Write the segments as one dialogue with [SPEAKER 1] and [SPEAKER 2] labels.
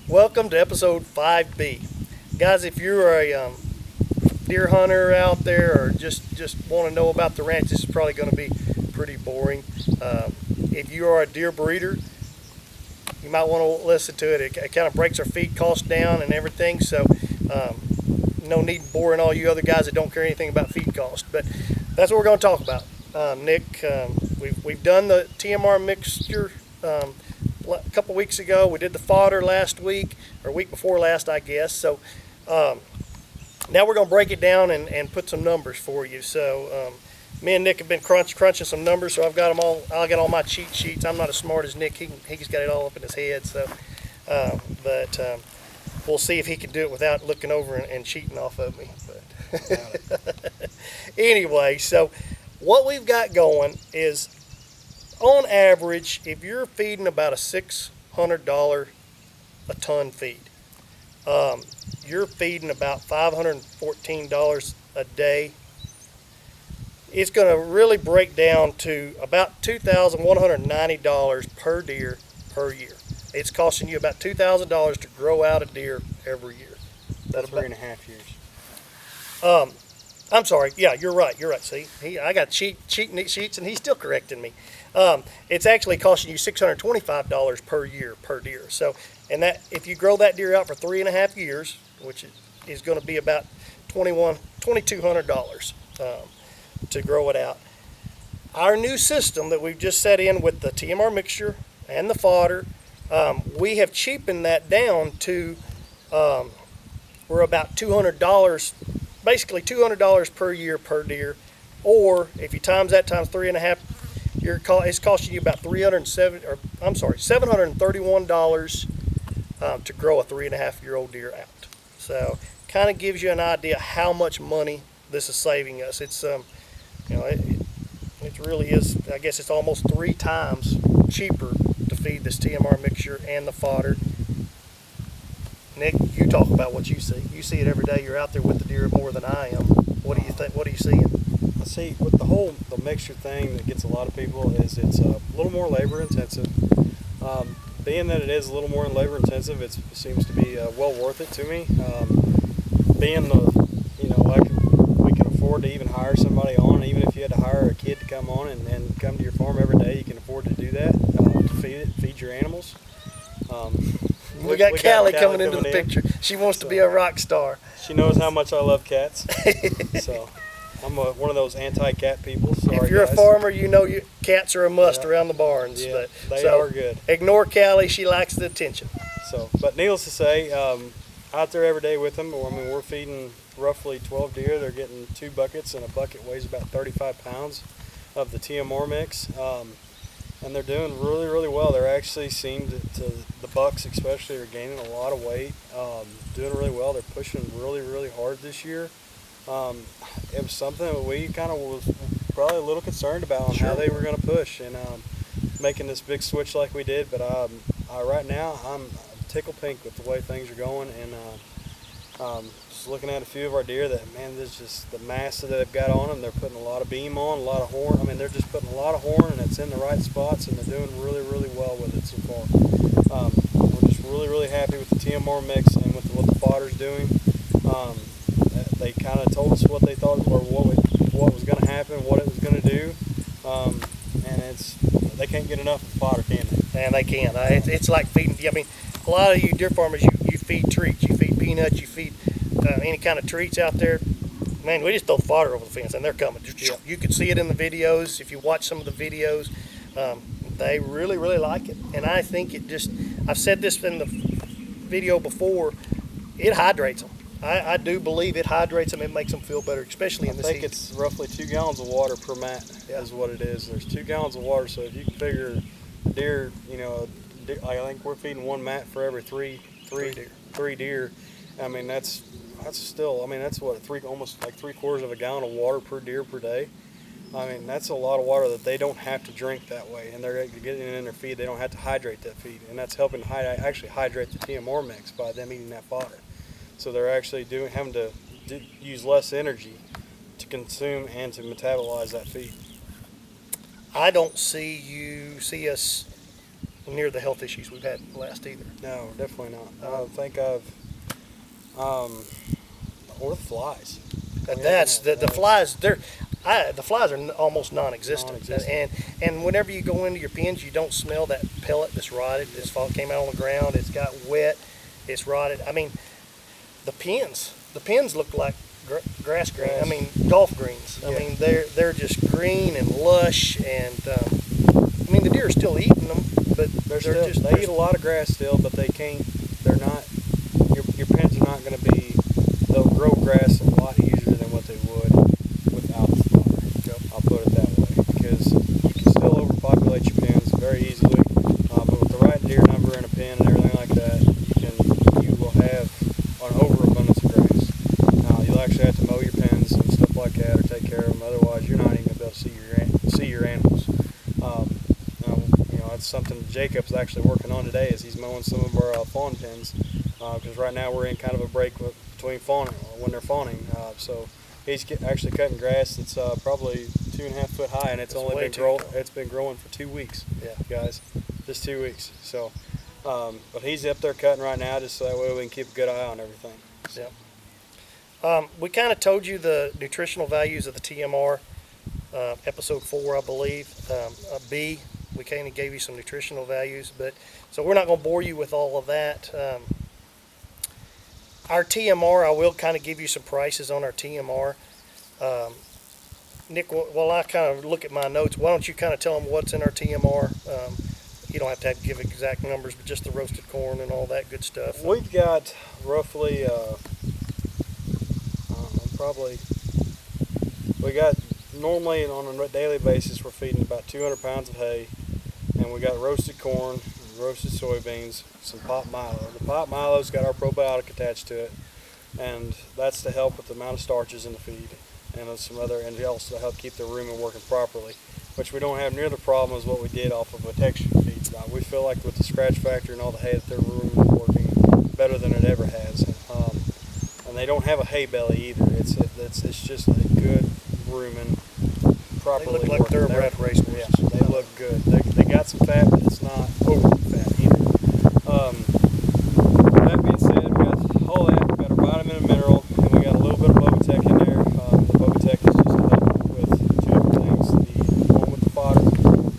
[SPEAKER 1] Welcome to episode 5B. Guys, if you're a deer hunter out there or just want to know about the ranch, this is probably going to be pretty boring. If you are a deer breeder, you might want to listen to it. It kind of breaks our feed costs down and everything, so no need boring all you other guys that don't care anything about feed cost. But that's what we're going to talk about. Nick, we've done the TMR mixture a couple weeks ago. We did the fodder last week, or week before last, I guess. So now we're going to break it down and put some numbers for you. So me and Nick have been crunching some numbers, so I've got them all. I got all my cheat sheets. I'm not as smart as Nick. He's got it all up in his head. So, but we'll see if he can do it without looking over and cheating off of me. But anyway, so what we've got going is, on average, if you're feeding about a $600 a ton feed, you're feeding about $514 a day. It's going to really break down to about $2,190 per deer per year. It's costing you about $2,000 to grow out a deer every year.
[SPEAKER 2] That's 3.5 years.
[SPEAKER 1] I'm sorry. Yeah, you're right. You're right. See, I got cheat sheets, and he's still correcting me. It's actually costing you $625 per year per deer. So, and that if you grow that deer out for 3.5 years, which is going to be about $2,200 to grow it out. Our new system that we've just set in with the TMR mixture and the fodder, we have cheapened that down to we're about $200, basically $200 per year per deer, or if you times that times 3.5, it's costing you about $731 to grow a 3.5-year-old deer out. So, kind of gives you an idea how much money this is saving us. It's it really is. I guess it's almost 3 times cheaper to feed this TMR mixture and the fodder. Nick, you talk about what you see. You see it every day. You're out there with the deer more than I am. What do you think? What are you seeing?
[SPEAKER 2] I see with the mixture thing that gets a lot of people is it's a little more labor intensive. Being that it is a little more labor intensive, it seems to be well worth it to me. Being we can afford to even hire somebody on, even if you had to hire a kid to come on and come to your farm every day, you can afford to do that to feed your animals.
[SPEAKER 1] We got Callie coming into the picture. She wants to be a rock star.
[SPEAKER 2] She knows how much I love cats. So I'm one of those anti-cat people. Sorry,
[SPEAKER 1] if you're
[SPEAKER 2] guys.
[SPEAKER 1] a farmer, you know cats are a must around the barns.
[SPEAKER 2] Yeah,
[SPEAKER 1] but,
[SPEAKER 2] they are good.
[SPEAKER 1] Ignore Callie. She likes the attention.
[SPEAKER 2] So, but needless to say, out there every day with them. I mean, we're feeding roughly 12 deer. They're getting 2 buckets, and a bucket weighs about 35 pounds of the TMR mix. And they're doing really, really well. They're actually seem to the bucks especially are gaining a lot of weight, doing really well. They're pushing really, really hard this year. It was something that we kind of was probably a little concerned about on how they were going to push and making this big switch like we did. But right now I'm tickled pink with the way things are going, and just looking at a few of our deer that, man, there's just the mass that they've got on them. They're putting a lot of beam on, a lot of horn. I mean, they're just putting a lot of horn, and it's in the right spots, and they're doing really, really well with it so far. We're just really, really happy with the TMR mix and with what the fodder's doing. They kind of told us what they thought or what was going to happen, what it was going to do, and they can't get enough of the fodder, can they?
[SPEAKER 1] And they can't. It's like feeding. I mean, a lot of you deer farmers, you feed treats, you feed peanuts, you feed any kind of treats out there. Man, we just throw fodder over the fence, and they're coming. You can see it in the videos. If you watch some of the videos, they really, really like it. And I think I've said this in the video before, it hydrates them. I do believe it hydrates them. It makes them feel better, especially in this heat.
[SPEAKER 2] I think it's roughly 2 gallons of water per mat is what it is. There's 2 gallons of water, so if you can figure deer, I think we're feeding 1 mat for every three deer. I mean, that's still, I mean, that's what, almost like 3/4 of a gallon of water per deer per day. I mean, that's a lot of water that they don't have to drink that way, and they're getting it in their feed. They don't have to hydrate that feed, and that's helping actually hydrate the TMR mix by them eating that fodder. So they're actually having to use less energy to consume and to metabolize that feed.
[SPEAKER 1] I don't see us near the health issues we've had last either.
[SPEAKER 2] No, definitely not. I think I've or the flies.
[SPEAKER 1] That's the flies. The flies are almost non-existent. And whenever you go into your pens, you don't smell that pellet that's rotted. This fall came out on the ground. It's got wet. It's rotted. I mean, the pens look like grass green. I mean, golf greens. I mean, they're just green and lush. And I mean, the deer are still eating them, but
[SPEAKER 2] they eat a lot of grass still, but they can't. They're not. Your pens are not going to be. They'll grow grass a lot easier than what they would without the fodder. I'll put it that way, because you can still overpopulate your pens very easily. But with the right deer number in a pen and everything like that, you will have an overabundance of grass. Now you'll actually have to mow your pens and stuff like that, or take care of them. Otherwise, you're not even going to be able to see your animals. That's something Jacob's actually working on today. Is he's mowing some of our fawn pens, because right now we're in kind of a break between fawning when they're fawning. So he's actually cutting grass that's probably 2.5 foot high, and it's only been growing. It's been growing for 2 weeks.
[SPEAKER 1] Yeah,
[SPEAKER 2] guys, just 2 weeks. So, but he's up there cutting right now, just so that way we can keep a good eye on everything. So.
[SPEAKER 1] Yeah. We kind of told you the nutritional values of the TMR, episode 4, I believe. B, we kind of gave you some nutritional values, but so we're not going to bore you with all of that. Our TMR, I will kind of give you some prices on our TMR. Nick, while I kind of look at my notes, why don't you kind of tell them what's in our TMR? You don't have to give exact numbers, but just the roasted corn and all that good stuff.
[SPEAKER 2] We've got roughly, we got normally on a daily basis, we're feeding about 200 pounds of hay, and we got roasted corn, roasted soybeans, some pot milo. The pot milo's got our probiotic attached to it, and that's to help with the amount of starches in the feed, and some other, and also to help keep the rumen working properly, which we don't have near the problem as what we did off of a texture feed. We feel like with the scratch factor and all the hay that their rumen is working better than it ever has, and they don't have a hay belly either. It's just a good rumen. Properly
[SPEAKER 1] they look like thoroughbred race horses.
[SPEAKER 2] Yeah, they look good. They got some fat, but it's not overly fat either. That being said, we got all that. We got our vitamin and mineral, and we got a little bit of Bovitec in there. The Bovitec is just to help with 2 different things. The one with the fodder,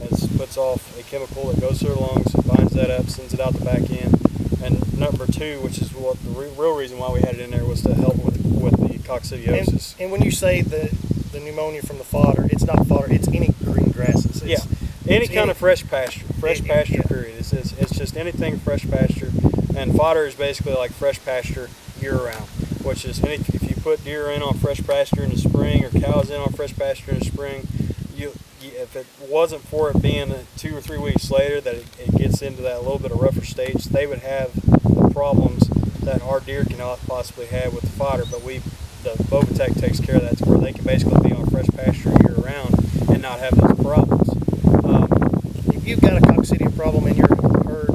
[SPEAKER 2] it puts off a chemical that goes through the lungs, binds that up, sends it out the back end. And number 2, which is what the real reason why we had it in there, was to help with the coccidiosis.
[SPEAKER 1] And when you say the pneumonia from the fodder, it's not fodder, it's any green grasses.
[SPEAKER 2] Any kind of fresh pasture period. It's just anything fresh pasture, and fodder is basically like fresh pasture year round, which is if you put deer in on fresh pasture in the spring or cows in on fresh pasture in the spring, if it wasn't for it being 2 or 3 weeks later that it gets into that little bit of rougher stage, they would have the problems that our deer cannot possibly have with the fodder, but the Bovitec takes care of that, to where they can basically be on fresh pasture year round and not have those problems.
[SPEAKER 1] If you've got a coccidia problem in your herd,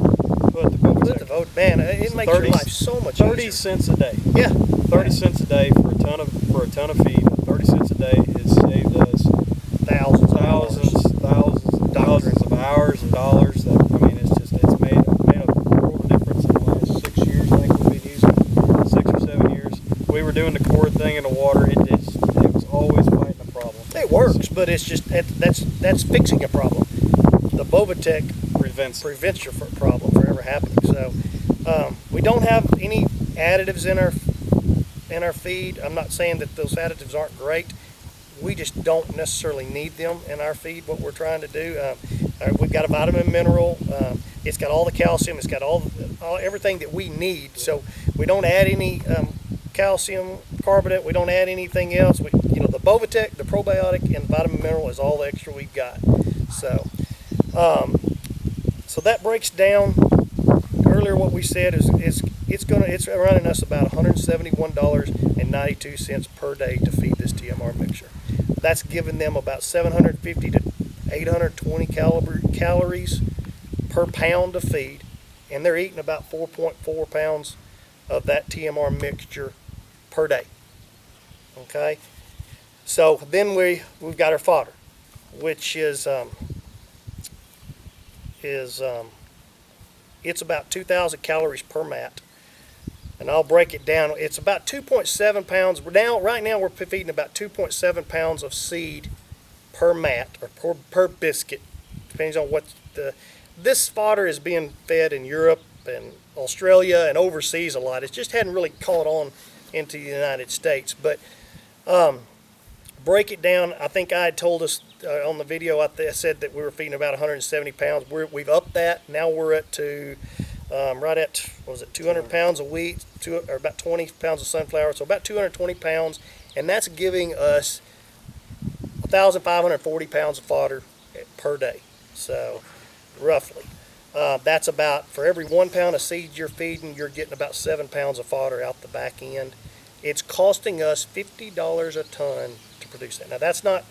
[SPEAKER 2] put the Bovitec.
[SPEAKER 1] Man, it makes your life so much easier.
[SPEAKER 2] 30 cents a day.
[SPEAKER 1] Yeah,
[SPEAKER 2] 30 cents a day for a ton of feed. 30 cents a day has saved us thousands of hours and dollars. It's made a world of difference in the last 6 years. I think we've been using 6 or 7 years. We were doing the cord thing in the water. It was always fighting a problem.
[SPEAKER 1] It works, but it's just that's fixing a problem. The Bovitec prevents your problem from ever happening. So we don't have any additives in our feed. I'm not saying that those additives aren't great. We just don't necessarily need them in our feed. What we're trying to do, we've got a vitamin mineral. It's got all the calcium. It's got all everything that we need. So we don't add any calcium carbonate. We don't add anything else. The Bovitec, the probiotic, and the vitamin mineral is all the extra we've got. So that breaks down. Earlier, what we said is it's running us about $171.92 per day to feed this TMR mixture. That's giving them about 750 to 820 calories per pound of feed, and they're eating about 4.4 pounds of that TMR mixture per day. Okay, so then we've got our fodder, which is it's about 2,000 calories per mat. And I'll break it down. It's about 2.7 pounds. Right now we're feeding about 2.7 pounds of seed per mat or per biscuit, depends on what this fodder is being fed in Europe and Australia and overseas a lot. It just hadn't really caught on into the United States. But break it down. I think I had told us on the video, I said that we were feeding about 170 pounds. We've upped that. Now we're at right at, what was it, 200 pounds of wheat, or about 20 pounds of sunflower, so about 220 pounds, and that's giving us 1,540 pounds of fodder per day. So roughly, that's about, for every 1 pound of seed you're feeding, you're getting about 7 pounds of fodder out the back end. It's costing us $50 a ton to produce that. Now that's not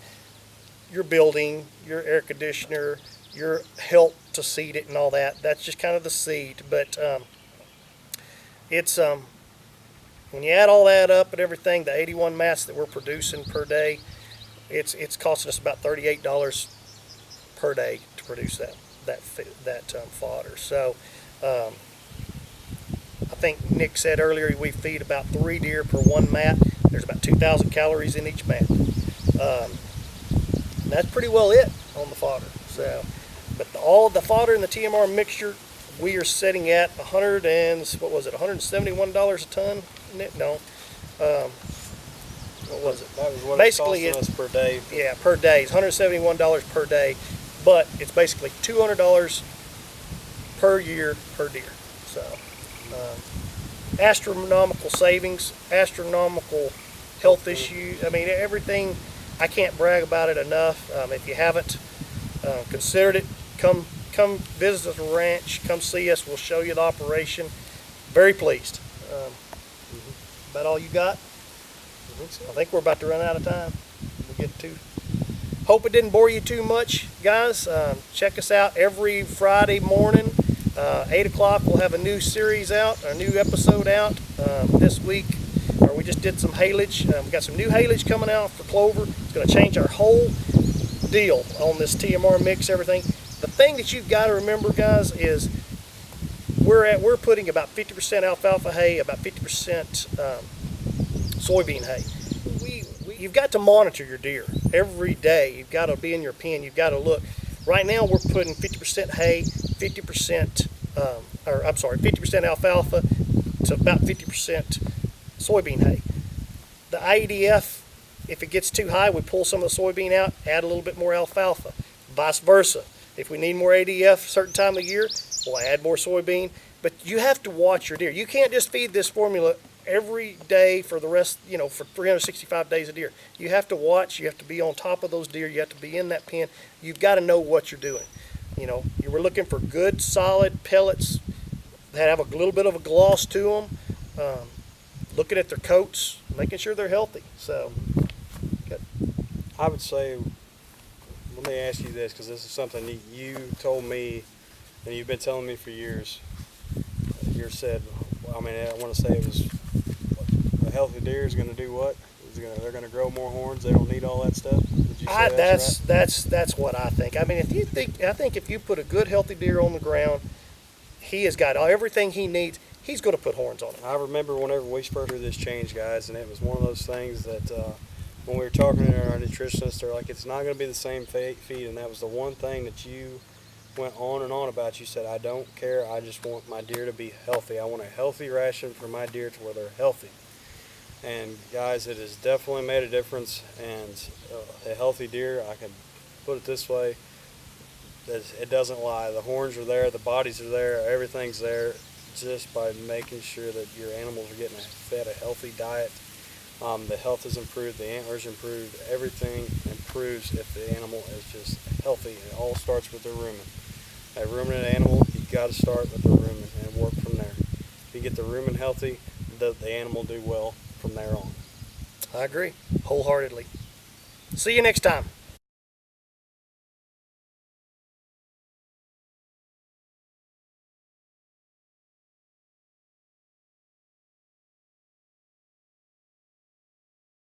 [SPEAKER 1] your building, your air conditioner, your help to seed it and all that. That's just kind of the seed. But it's when you add all that up and everything, the 81 mats that we're producing per day, it's costing us about $38 per day to produce that fodder. So I think Nick said earlier we feed about 3 deer per 1 mat. There's about 2,000 calories in each mat. That's pretty well it on the fodder. So, but all the fodder and the TMR mixture, we are sitting at $171 a ton. No, what was it?
[SPEAKER 2] That was what
[SPEAKER 1] basically
[SPEAKER 2] it's costing us per day.
[SPEAKER 1] Yeah, per day. It's $171 per day, but it's basically $200 per year per deer. So astronomical savings, astronomical health issues. I mean, everything. I can't brag about it enough. If you haven't considered it, come visit the ranch. Come see us. We'll show you the operation. Very pleased. About all you got? I think we're about to run out of time. Hope it didn't bore you too much, guys. Check us out every Friday morning, 8 o'clock. We'll have a new series out, a new episode out this week. We just did some haylage. We got some new haylage coming out for clover. It's going to change our whole deal on this TMR mix, everything. The thing that you've got to remember, guys, is we're putting about 50% alfalfa hay, about 50% soybean hay. You've got to monitor your deer every day. You've got to be in your pen. You've got to look. Right now, we're putting 50% hay, 50% 50% alfalfa to about 50% soybean hay. The IEDF, if it gets too high, we pull some of the soybean out, add a little bit more alfalfa. Vice versa. If we need more ADF a certain time of year, we'll add more soybean. But you have to watch your deer. You can't just feed this formula every day for the rest, for 365 days a deer. You have to watch. You have to be on top of those deer. You have to be in that pen. You've got to know what you're doing. You were looking for good, solid pellets that have a little bit of a gloss to them. Looking at their coats, making sure they're healthy. So, good.
[SPEAKER 2] I would say, let me ask you this, because this is something you told me, and you've been telling me for years. You said, I want to say it was, a healthy deer is going to do what? They're going to grow more horns. They don't need all that stuff. Did you say
[SPEAKER 1] that's what I think. I mean, I think if you put a good healthy deer on the ground, he has got everything he needs. He's going to put horns on it.
[SPEAKER 2] I remember whenever we first heard this change, guys, and it was one of those things that when we were talking to our nutritionists, they're like, it's not going to be the same feed, and that was the one thing that you went on and on about. You said, I don't care, I just want my deer to be healthy. I want a healthy ration for my deer to where they're healthy. And guys, it has definitely made a difference, and a healthy deer, I can put it this way, it doesn't lie. The horns are there, the bodies are there, everything's there, just by making sure that your animals are getting fed a healthy diet. The health is improved, the antlers improved, everything improves if the animal is just healthy. It all starts with the rumen. A ruminant animal, you've got to start with the rumen and work from there. If you get the rumen healthy, the animal do well from there on.
[SPEAKER 1] I agree wholeheartedly. See you next time.